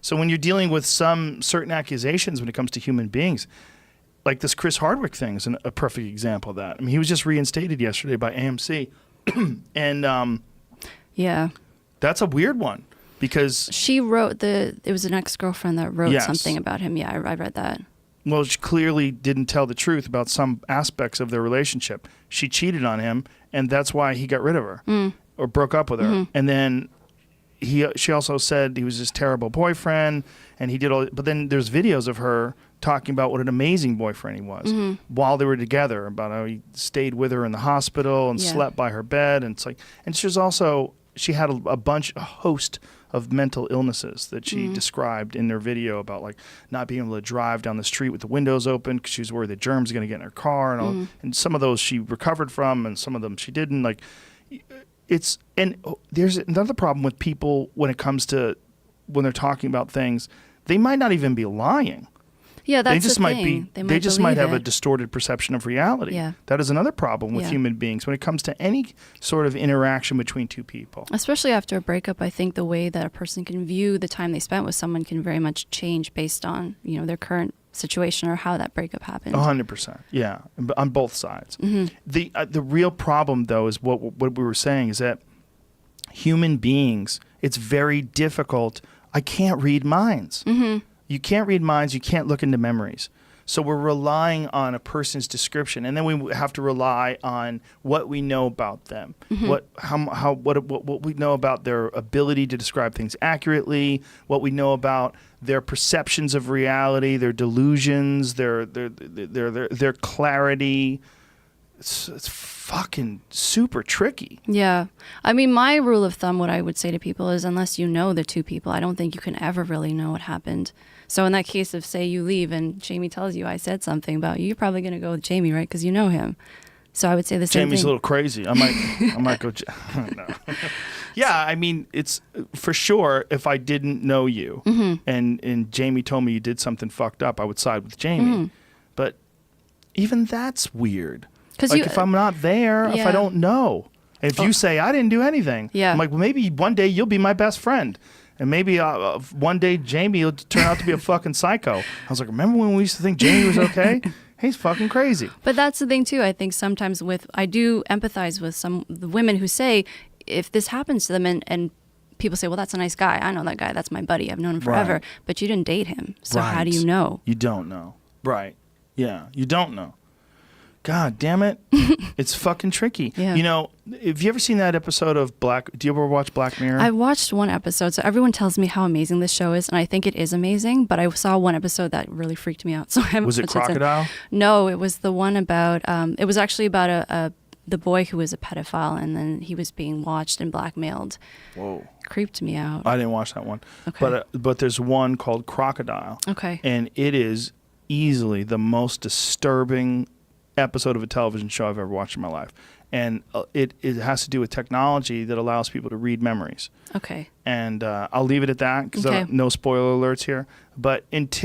So when you're dealing with some certain accusations when it comes to human beings, like this Chris Hardwick thing is a perfect example of that. I mean, he was just reinstated yesterday by AMC. And yeah, that's a weird one because she wrote it was an ex-girlfriend that wrote something about him. Yeah, I read that. Well, she clearly didn't tell the truth about some aspects of their relationship. She cheated on him, and that's why he got rid of her or broke up with her. And then she also said he was this terrible boyfriend, and he did all. But then there's videos of her talking about what an amazing boyfriend he was while they were together, about how he stayed with her in the hospital and slept by her bed. And it's like, and she had a host of mental illnesses that she described in their video about, like not being able to drive down the street with the windows open because she was worried the germs were going to get in her car, and all. And some of those she recovered from, and some of them she didn't. Like, there's another problem with people when it comes to when they're talking about things, they might not even be lying. Yeah, that's the thing. They just might have a distorted perception of reality. Yeah. That is another problem with human beings when it comes to any sort of interaction between two people. Especially after a breakup, I think the way that a person can view the time they spent with someone can very much change based on, their current situation or how that breakup happened. 100%. Yeah, on both sides. The real problem, though, is what we were saying is that human beings, it's very difficult. I can't read minds. You can't read minds. You can't look into memories. So we're relying on a person's description, and then we have to rely on what we know about them, what we know about their ability to describe things accurately, what we know about their perceptions of reality, their delusions, their clarity. It's fucking super tricky. Yeah. I mean, my rule of thumb, what I would say to people is, unless you know the two people, I don't think you can ever really know what happened. So in that case of, say you leave and Jamie tells you I said something about you, you're probably going to go with Jamie, right? Because you know him. So I would say the same thing. Jamie's a little crazy. I might go. No. Yeah, I mean, it's for sure. If I didn't know you and Jamie told me you did something fucked up, I would side with Jamie. But even that's weird. Like if I'm not there, if I don't know, if you say I didn't do anything, I'm like, well, maybe one day you'll be my best friend. And maybe one day Jamie will turn out to be a fucking psycho. I was like, remember when we used to think Jamie was okay? He's fucking crazy. But that's the thing, too. I think sometimes I do empathize with the women who say, if this happens to them and people say, well, that's a nice guy. I know that guy. That's my buddy. I've known him forever. Right. But you didn't date him. So how do you know? You don't know. Right. Yeah. You don't know. God damn it. It's fucking tricky. Yeah. Have you ever seen that episode of do you ever watch Black Mirror? I watched one episode. So everyone tells me how amazing this show is, and I think it is amazing, but I saw one episode that really freaked me out. So was it Crocodile? No, it was the one about, it was actually about the boy who was a pedophile, and then he was being watched and blackmailed. Whoa. Creeped me out. I didn't watch that one. Okay. But there's one called Crocodile. Okay. And it is easily the most disturbing episode of a television show I've ever watched in my life. And it has to do with technology that allows people to read memories. Okay. And I'll leave it at that because no spoiler alerts here. But it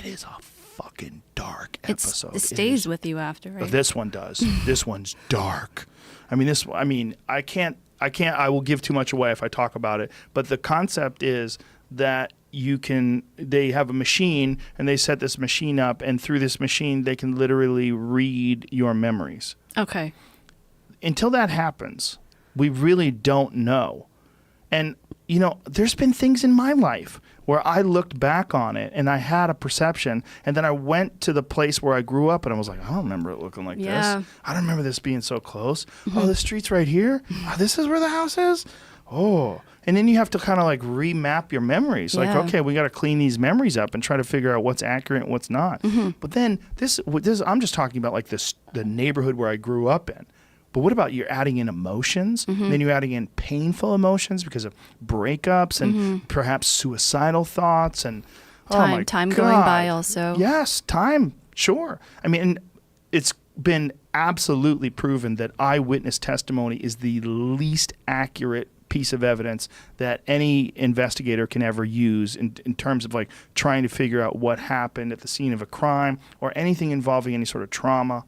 is a fucking dark episode. It stays with you after, right? This one does. This one's dark. I will give too much away if I talk about it. But the concept is that they have a machine and they set this machine up, and through this machine they can literally read your memories. Okay. Until that happens, we really don't know. And there's been things in my life where I looked back on it and I had a perception, and then I went to the place where I grew up and I was like, I don't remember it looking like this. I don't remember this being so close. Oh, the street's right here. Oh, this is where the house is. Oh. And then you have to kind of like remap your memories. Like, okay, we got to clean these memories up and try to figure out what's accurate and what's not. But then this, I'm just talking about like the neighborhood where I grew up in. But what about you're adding in emotions? Then you're adding in painful emotions because of breakups and perhaps suicidal thoughts and time going by also. Yes, time, sure. I mean, it's been absolutely proven that eyewitness testimony is the least accurate piece of evidence that any investigator can ever use in terms of like trying to figure out what happened at the scene of a crime or anything involving any sort of trauma.